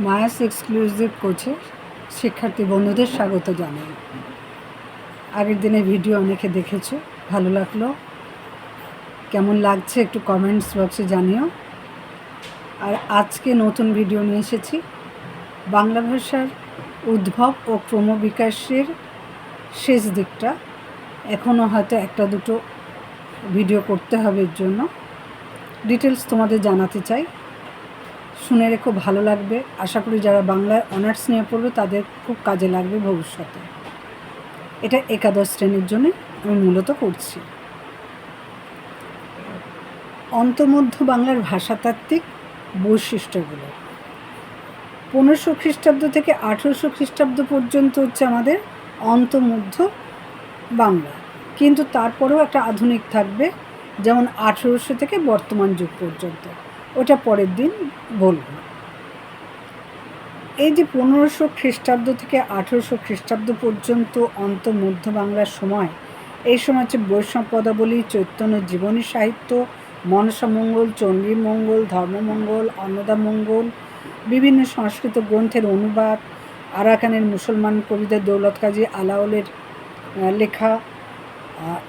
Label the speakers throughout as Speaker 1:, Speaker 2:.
Speaker 1: Maya's exclusive কোচে শিক্ষার্থী বন্ধুদের স্বাগত জানাই। আগের দিনে ভিডিও অনেকে দেখেছো, ভালো লাগলো, কেমন লাগছে একটু কমেন্টস বক্সে জানিও। আর আজকে নতুন ভিডিও নিয়ে এসেছি, বাংলা ভাষার উদ্ভব ও ক্রমবিকাশের শেষ দিকটা। এখনও হয়তো একটা দুটো ভিডিও করতে হবে, এর জন্য ডিটেলস তোমাদের জানাতে চাই। শুনে রেখো, ভালো লাগবে। আশা করি যারা বাংলায় অনার্স নিয়ে পড়বে তাদের খুব কাজে লাগবে ভবিষ্যতে। এটা একাদশ শ্রেণীর জন্য আমি মূলত করছি। অন্তর্মধ্য বাংলার ভাষাতাত্ত্বিক বৈশিষ্ট্যগুলো 1500 খ্রিস্টাব্দ থেকে 1800 খ্রিস্টাব্দ পর্যন্ত হচ্ছে আমাদের অন্তর্মধ্য বাংলা, কিন্তু তারপরেও একটা আধুনিক থাকবে, যেমন 1800 থেকে বর্তমান যুগ পর্যন্ত, ওটা পরের দিন বলব। এই যে 1500 খ্রিস্টাব্দ থেকে 1800 খ্রিস্টাব্দ পর্যন্ত অন্তর্মধ্য বাংলার সময়, এই সময় হচ্ছে বৈষ্ণব পদাবলী, চৈতন্য জীবনী সাহিত্য, মনসামঙ্গল, চণ্ডীমঙ্গল, ধর্মমঙ্গল, অন্নদামঙ্গল, বিভিন্ন সংস্কৃত গ্রন্থের অনুবাদ, আরাকানের মুসলমান কবিদের দৌলত কাজী আলাওলের লেখা,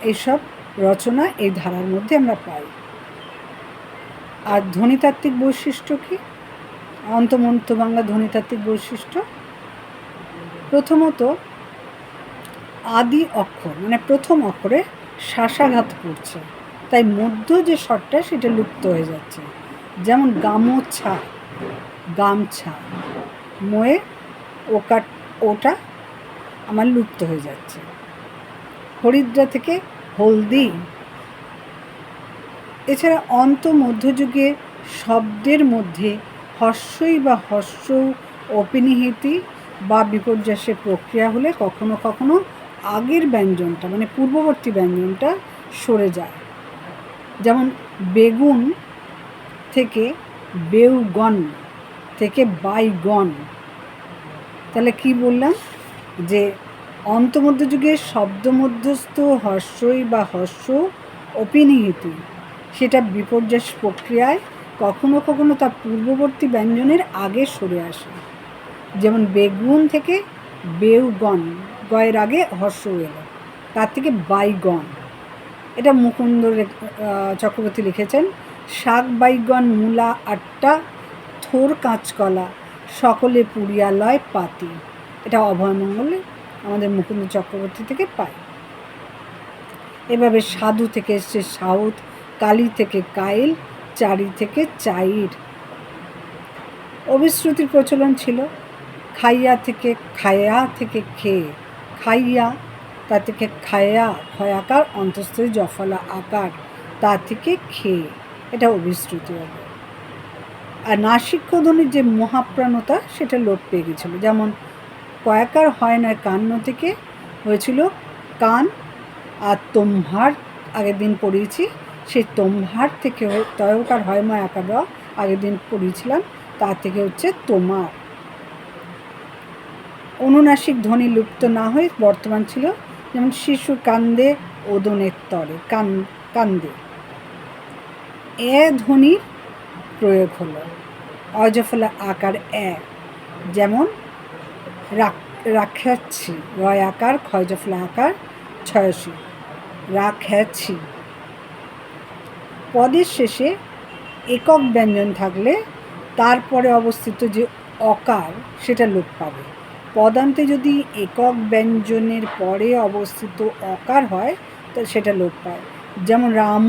Speaker 1: এইসব রচনা এই ধারার মধ্যে আমরা পাই। আর ধ্বনিতাত্ত্বিক বৈশিষ্ট্য কি? অন্তর্মধ্য বাংলা ধ্বনিতাত্ত্বিক বৈশিষ্ট্য, প্রথমত আদি অক্ষর মানে প্রথম অক্ষরে শ্বাসাঘাত পড়ছে, তাই মধ্য যে স্বরটা সেটা লুপ্ত হয়ে যাচ্ছে। যেমন গামছা, গামছা, ময়ে ওটা আমার লুপ্ত হয়ে যাচ্ছে। হরিদ্রা থেকে হলদি। এছাড়া মধ্যযুগে শব্দের মধ্যে হর্ষই বা হর্ষ অপিনিহিতি বা বিপর্যয়ের প্রক্রিয়া হলে কখনো কখনো আগের ব্যঞ্জনটা মানে পূর্ববর্তী ব্যঞ্জনটা সরে যায়। যেমন বেগুন থেকে বেউগন থেকে বাইগন। তাহলে কি বললাম? যে অন্তর্মধ্যযুগে শব্দ মধ্যস্থ হর্ষই বা হর্ষ অপিনিহিতি, সেটা বিপর্যয় প্রক্রিয়ায় কখনো কখনো তার পূর্ববর্তী ব্যঞ্জনের আগে সরে আসে। যেমন বেগুন থেকে বেউগন, গয়ের আগে হর্ষ এলো, তার থেকে বাইগন। এটা মুকুন্দ চক্রবর্তী লিখেছেন। শাক বাইগন মূলা আটটা, থোর কাঁচকলা সকলে পুরিয়ালয় পাতি। এটা অভয়মঙ্গলে আমাদের মুকুন্দ চক্রবর্তী থেকে পাই। এভাবে সাধু থেকে এসছে সাউথ, কালী থেকে কাইল, চারি থেকে চাইর। অভিশ্রুতির প্রচলন ছিল। খাইয়া থেকে খায়া থেকে খেয়ে, খাইয়া তা থেকে খায়া, খয়াকার অন্তঃস্থ জফলা আকার, তা থেকে খেয়ে, এটা অভিশ্রুতি হবে। আর নাসিক্যধ্বনির যে মহাপ্রাণতা সেটা লোপ পেয়ে গেছিল। যেমন কয়াকার হয় নয় কান্ন থেকে হয়েছিল কান, আর তোমহার আগের দিন পড়িয়েছি, সেই তোমহার থেকে তয়কার হয় ময় আকার আগের দিন পড়িয়েছিলাম, তার থেকে হচ্ছে তোমার। অনুনাসিক ধ্বনি লুপ্ত না হয়ে বর্তমান ছিল। যেমন শিশু কান্দে ওদনের তরে, কান্দে। এ ধ্বনির প্রয়োগ হলো। অজফলা আকার এ, যেমন রাখাচ্ছি, রয় আকার ক্ষয়জফলা আকার ছয়সী, রাখাচ্ছি। পদের শেষে একক ব্যঞ্জন থাকলে তারপরে অবস্থিত যে অকার সেটা লোপ পাবে। পদান্তে যদি একক ব্যঞ্জনের পরে অবস্থিত অকার হয় তো সেটা লোপ পায়। যেমন রাম,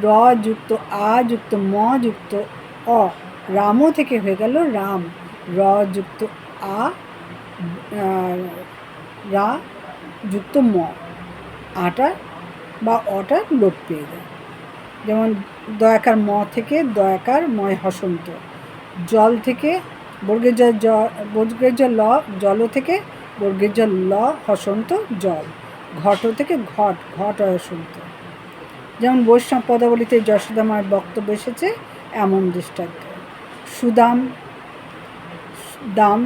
Speaker 1: র যুক্ত আ যুক্ত ম যুক্ত অ, রাম থেকে হয়ে গেল রাম। র যুক্ত আ, রা যুক্ত ম, আটা বা অটা লোপ পেয়ে যায়। যেমন দয়াকার ম থেকে দয়াকার ময় হসন্ত। জল থেকে বর্গের জল ল, জল থেকে বর্গের জল ল হসন্ত জল। ঘট থেকে ঘট, ঘট হসন্ত। যেমন বৈষ্ণব পদাবলিতে যশোদা মায়ের বক্তব্য এসেছে এমন দৃষ্টান্ত। সুদাম, দাম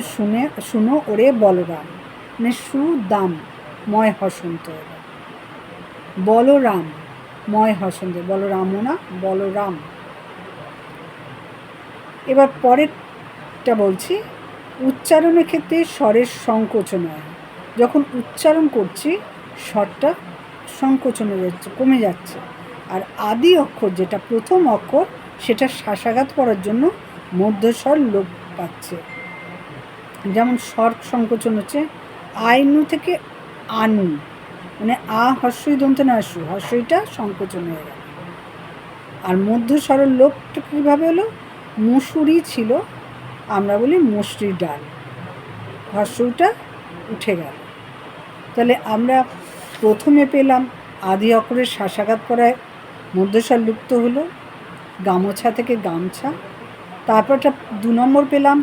Speaker 1: শুনো ওরে বলরাম, মানে সুদাম ময় হসন্ত। বলরাম ময় হসন্ত, বলরামও না, বলরাম। এবার পরের পরেরটা বলছি, উচ্চারণের ক্ষেত্রে স্বরের সংকোচন হয়। যখন উচ্চারণ করছি স্বরটা সংকোচন হয়ে যাচ্ছে, কমে যাচ্ছে। আর আদি অক্ষর যেটা প্রথম অক্ষর সেটা শ্বাসাঘাত করার জন্য মধ্যস্বর লোপ পাচ্ছে। যেমন স্বর সংকোচন হচ্ছে আইনু থেকে আনু, মানে আ হর্ষই দন্তে না সু, হর্ষইটা সংকোচন হয়ে গেল। আর মধ্যস্বরের লোপটা কীভাবে হলো? মুসুরি ছিল, আমরা বলি মুসরি ডাল, হর্ষটা উঠে গেল। তাহলে আমরা প্রথমে পেলাম আদি অক্ষরের শ্বাসাঘাত করায় মধ্যস্বর লুপ্ত হলো, গামোছা থেকে গামছা। তারপরটা 2 নম্বর পেলাম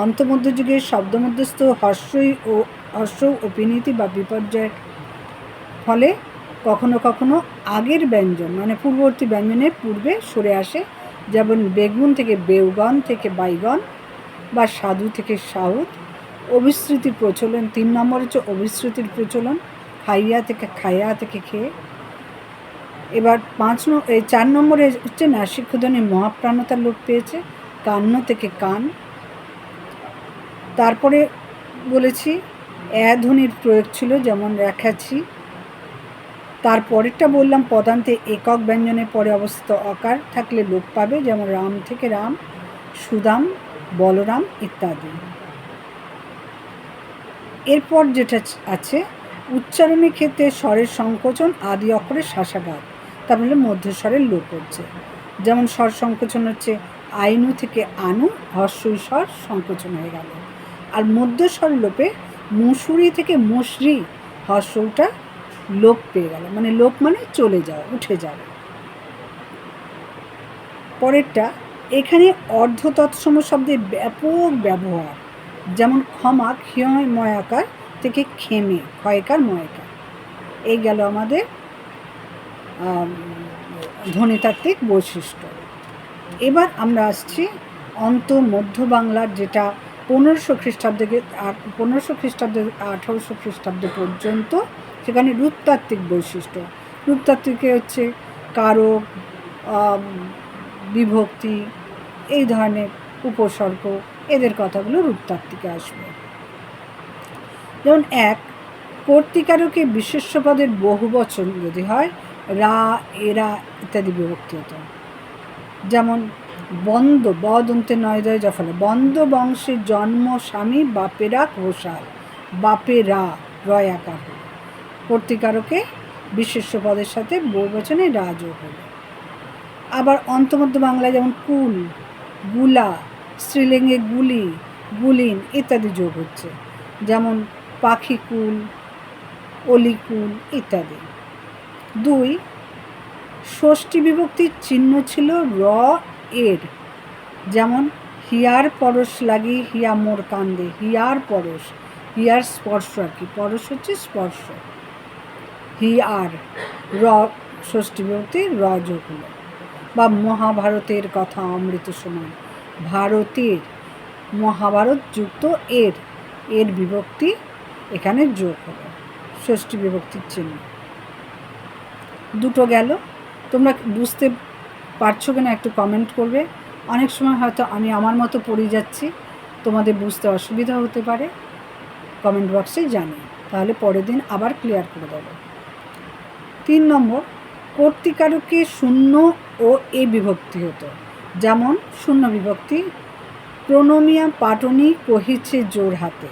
Speaker 1: অন্তমধ্যযুগের শব্দমধ্যস্থ হর্ষ ও পিনীতি বা বিপর্যয়ের ফলে কখনো কখনো আগের ব্যঞ্জন মানে পূর্ববর্তী ব্যঞ্জনের পূর্বে সরে আসে। যেমন বেগুন থেকে বেউগন থেকে বাইগন, বা সাধু থেকে সাউথ। অভিশ্রুতির প্রচলন 3 নম্বর হচ্ছে অভিশ্রুতির প্রচলন, খাইয়া থেকে খাইয়া থেকে খেয়ে। এবার 4 নম্বরে হচ্ছে নাসিক্যধ্বনি মহাপ্রাণতার লোপ পেয়েছে, কান্ন থেকে কান। তারপরে বলেছি ধ্বনির প্রয়োগ ছিল, যেমন রেখাছি। তারপরেরটা বললাম পদান্তে একক ব্যঞ্জনের পরে অবস্থিত অকার থাকলে লোপ পাবে, যেমন রাম থেকে রাম, সুদাম, বলরাম ইত্যাদি। এরপর যেটা আছে উচ্চারণের ক্ষেত্রে স্বরের সংকোচন, আদি অক্ষরের শ্বাসাঘাত, তার মানে মধ্যস্বরের লোপ হচ্ছে। যেমন স্বর সংকোচন হচ্ছে আইনু থেকে আনু, হর্ষই স্বর সংকোচন হয়ে গেল। আর মধ্যস্বর লোপে মুসুরি থেকে মুসরি, হর্ষটা লোপ পেয়ে গেল, মানে লোপ মানে চলে যাওয়া, উঠে যাওয়া। পরেরটা এখানে অর্ধ তৎসম শব্দের ব্যাপক ব্যবহার, যেমন ক্ষমা ক্ষয় ময়াকার থেকে ক্ষেমে, ক্ষয়কার ময়কার। এই গেল আমাদের ধ্বনিতাত্ত্বিক বৈশিষ্ট্য। এবার আমরা আসছি মধ্য বাংলার, যেটা 1500 খ্রিস্টাব্দে 1500 খ্রিস্টাব্দে 1800 খ্রিস্টাব্দ পর্যন্ত। সেখানে রূপতাত্ত্বিক বৈশিষ্ট্য, রূপতাত্ত্বিকে হচ্ছে কারক, বিভক্তি, এই ধরনের উপসর্গ, এদের কথাগুলো রূপতাত্ত্বিকে আসবে। যেমন 1, কর্তৃকারকে বিশেষ্য পদের বহুবচন যদি হয় রা, এরা ইত্যাদি বিভক্তি হতো। যেমন বন্দ, বদন্তে নয়দয় জফলে, বন্দ বংশের জন্ম স্বামী বাপেরা ঘোষাল, বাপেরা রয় আকার হল। কর্তৃকারকে বিশেষ্য পদের সাথে বহুবচনে রা যোগ হলো। আবার অন্তমধ্য বাংলায় যেমন কুল, গুলা, স্ত্রীলিঙ্গে গুলি, গুলিন ইত্যাদি যোগ হচ্ছে। যেমন পাখিকুল, অলিকুল ইত্যাদি। 2, ষষ্ঠী বিভক্তির চিহ্ন ছিল র এর, যেমন হিয়ার পরশ লাগি হিয়া মোর কান্দে, হিয়ার পরশ, হিয়ার স্পর্শ আর কি, পরশ হচ্ছে স্পর্শ, হিয়ার র ষষ্ঠী বিভক্তি র যোগ হলো। বা মহাভারতের কথা অমৃত সমান, ভারতের, মহাভারত যুক্ত এর বিভক্তি এখানে যোগ হলো, ষষ্ঠী বিভক্তির চিহ্ন। 2 গেল। তোমরা বুঝতে পারছো কিনা একটু কমেন্ট করবে। অনেক সময় হয়তো আমি আমার মতো পড়ে যাচ্ছি, তোমাদের বুঝতে অসুবিধা হতে পারে, কমেন্ট বক্সে জানি, তাহলে পরের দিন আবার ক্লিয়ার করে দেবো। 3 নম্বর, কর্তৃকারকে শূন্য ও এ বিভক্তি হতো। যেমন শূন্য বিভক্তি প্রণমিয়া পাটনি কহিছে জোর হাতে,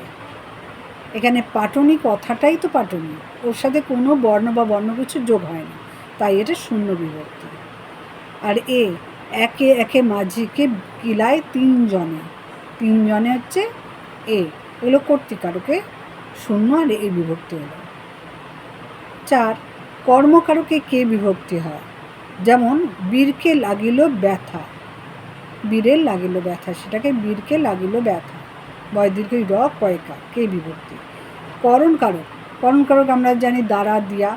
Speaker 1: এখানে পাটনি কথাটাই তো পাটনি, ওর সাথে কোনো বর্ণ বা বর্ণগুচ্ছ যোগ হয় না, তাই এটা শূন্য বিভক্তি। আর একে একে মাঝিকে কিলায় 3 জনে, 3 জনে হচ্ছে এগুলো কর্তৃকারকে শূন্য আর এ বিভক্তি হলো। 4, কর্মকারকে কে বিভক্তি হয়। যেমন বীরকে লাগিল ব্যথা, বীরের লাগিল ব্যথা, সেটাকে বীরকে লাগিল ব্যথা, বয় দীর্ঘ র কয়কা, কে বিভক্তি। করণকারক, করণকারক আমরা জানি দ্বারা দিয়া,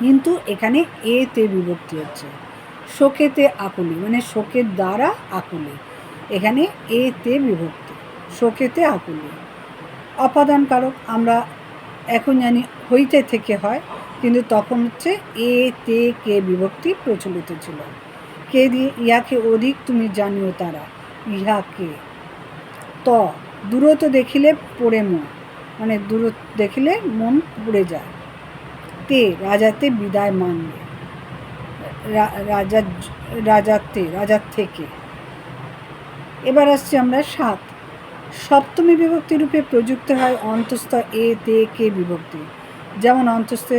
Speaker 1: কিন্তু এখানে এতে বিভক্তি হচ্ছে। শোকেতে আকুলি, মানে শোকের দ্বারা আকুলি, এখানে এতে বিভক্তি, শোকেতে আকুলি। অপাদানকারক আমরা এখন জানি হইতে থেকে হয়, কিন্তু তখন হচ্ছে এতে কে বিভক্তি প্রচলিত ছিল। কে দিয়ে ইহাকে অধিক তুমি জানিও তারা, ইহাকে ত দূরত দেখিলে পড়ে মন, মানে দূর দেখিলে মন পড়ে যায়। তে রাজাতে বিদায় মানবে, রাজার থেকে। এবার আসছি আমরা 7, সপ্তমী বিভক্তি রূপে প্রযুক্ত হয় অন্তস্থ এ তে কে বিভক্তি। যেমন অন্তস্থে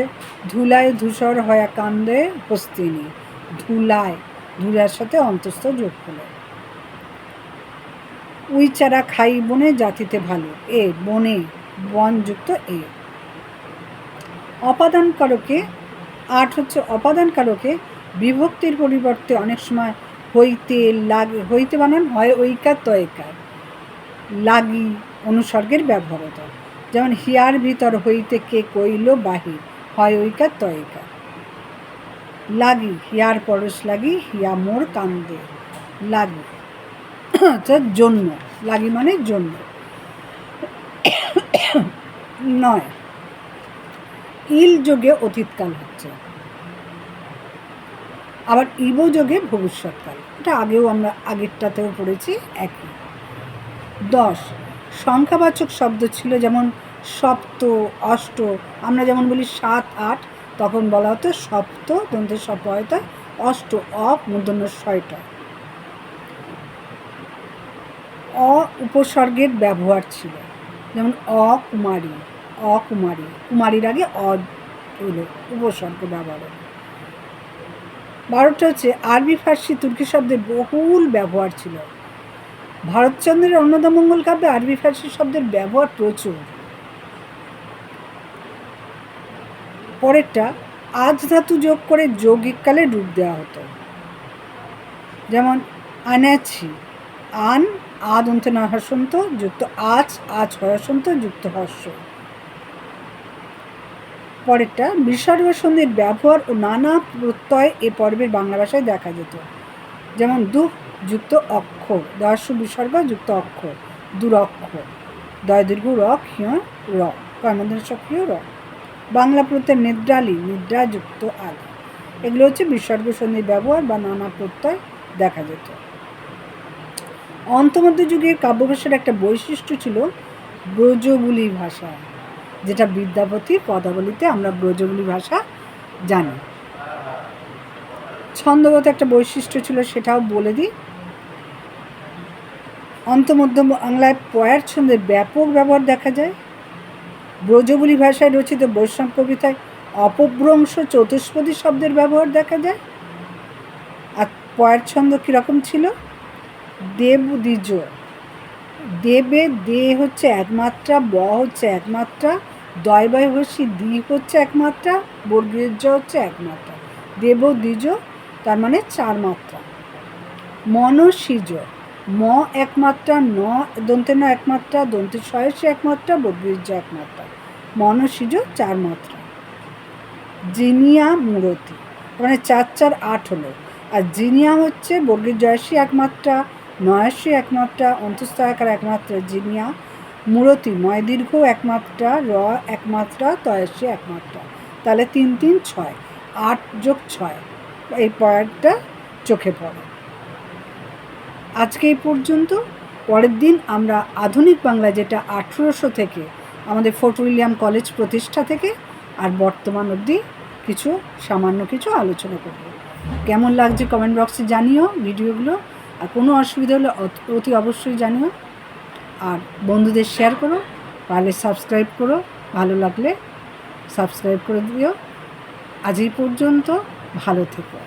Speaker 1: ধুলায় ধূসর হয়া কান্দে হস্তিনী, ধুলায়, ধুলার সাথে অন্তস্থ যোগ হলো। উই চারা খাই বনে জাতিতে ভালো, এ বনে, বনযুক্ত এ। অপাদান কারকে 8 হচ্ছে অপাদান কারকে বিভক্তির পরিবর্তে অনেক সময় হইতে, লাগে, হইতে বানান হয় ঐকার তয়কার, লাগি অনুসর্গের ব্যবহার হতো। যেমন হিয়ার ভিতর হইতে কে কইল বাহির, হয় ঐকার তয়কার। লাগি হিয়ার পরশ লাগি, হিয়া মোর কান্দে, লাগি আচ্ছা জন্য, লাগি মানে জন্য। 9, ইল যোগে অতীতকাল হচ্ছে, আবার ইব যোগে ভবিষ্যৎকাল, এটা আগেও আমরা আগেরটাতেও পড়েছি একই। 10, সংখ্যাবাচক শব্দ ছিল, যেমন সপ্ত, অষ্ট। আমরা যেমন বলি 7, 8, তখন বলা হতো সপ্ত, দন্তের সপয়তা, অষ্ট, মূর্ধন্য ষয়টা। উপসর্গের ব্যবহার ছিল, যেমন অকুমারী, অকুমারী, কুমারীর আগে হলো উপসর্গ ব্যবহার হলো। 12টা হচ্ছে আরবি ফার্সি তুর্কি শব্দের বহুল ব্যবহার ছিল। ভারতচন্দ্রের অন্নদামঙ্গল কাব্যে আরবি ফার্সি শব্দের ব্যবহার প্রচুর। পরেরটা আজ ধাতু যোগ করে যৌগিক কালে রূপ দেওয়া হতো, যেমন আনাছি, আন আদন্তে না হসন্ত যুক্ত আজ, আজ হসন্ত যুক্ত হর্ষ। পরেরটা বিসর্গ সন্ধির ব্যবহার ও নানা প্রত্যয় এ পর্বের বাংলা ভাষায় দেখা যেত, যেমন দু যুক্ত অক্ষর, দর্শ বিসর্গ যুক্ত অক্ষর, দুরক্ষর, দয় দীর্ঘ র ক্ষীয় র, কর্মধারয় সক্রিয় র। বাংলা প্রত্যয় নিদ্রালি, নিদ্রা যুক্ত আলি, এগুলো হচ্ছে বিসর্গ সন্ধির ব্যবহার বা নানা প্রত্যয় দেখা যেত। অন্তমধ্য যুগের কাব্যভাষার একটা বৈশিষ্ট্য ছিল ব্রজবুলি ভাষা, যেটা বিদ্যাপতির পদাবলিতে আমরা ব্রজবুলি ভাষা জানি। ছন্দগত একটা বৈশিষ্ট্য ছিল, সেটাও বলে দিই। অন্তমধ্য বাংলায় পয়ার ছন্দের ব্যাপক ব্যবহার দেখা যায়। ব্রজবুলি ভাষায় রচিত বৈষ্ণব কবিতায় অপভ্রংশ চতুষ্পদী শব্দের ব্যবহার দেখা যায়। আর পয়ার ছন্দ কীরকম ছিল? দেব দ্বিজ, দেবে দে হচ্ছে একমাত্রা, ব হচ্ছে একমাত্রা, দয় বয় হস্যি দ্বি হচ্ছে একমাত্রা, বর্গীয় জ হচ্ছে একমাত্রা, দেব দ্বিজ, তার মানে 4 মাত্রা। মনসিজ, ম একমাত্রা, ন দন্তে ন একমাত্রা, দন্তে শয়সে একমাত্রা, বর্গীয় জ একমাত্রা, মনসিজ 4 মাত্রা। জিনিয়া মূরতি, মানে 4 4 8 হলো। আর জিনিয়া হচ্ছে বর্গীয় জয়সী একমাত্রা, নয়সী একমাত্রা, অন্তস্থ আকার একমাত্রা জিনিয়া, মূরতি ময় দীর্ঘ একমাত্রা, র একমাত্রা, তয়সী একমাত্রা, তাহলে 3 3 6, 8 যোগ 6, এই পয়েন্টটা চোখে পড়ে। আজকে এই পর্যন্ত। পরের দিন আমরা আধুনিক বাংলা, যেটা 1800 থেকে আমাদের ফোর্ট উইলিয়াম কলেজ প্রতিষ্ঠা থেকে আর বর্তমান অবধি কিছু সামান্য কিছু আলোচনা করব। কেমন লাগছে কমেন্ট বক্সে জানিও ভিডিওগুলো, আর কোনো অসুবিধা হলে অতি অবশ্যই জানিও। আর বন্ধুদের শেয়ার করো, পারলে সাবস্ক্রাইব করো, ভালো লাগলে সাবস্ক্রাইব করে দিও। আজ এই পর্যন্ত, ভালো থেকো।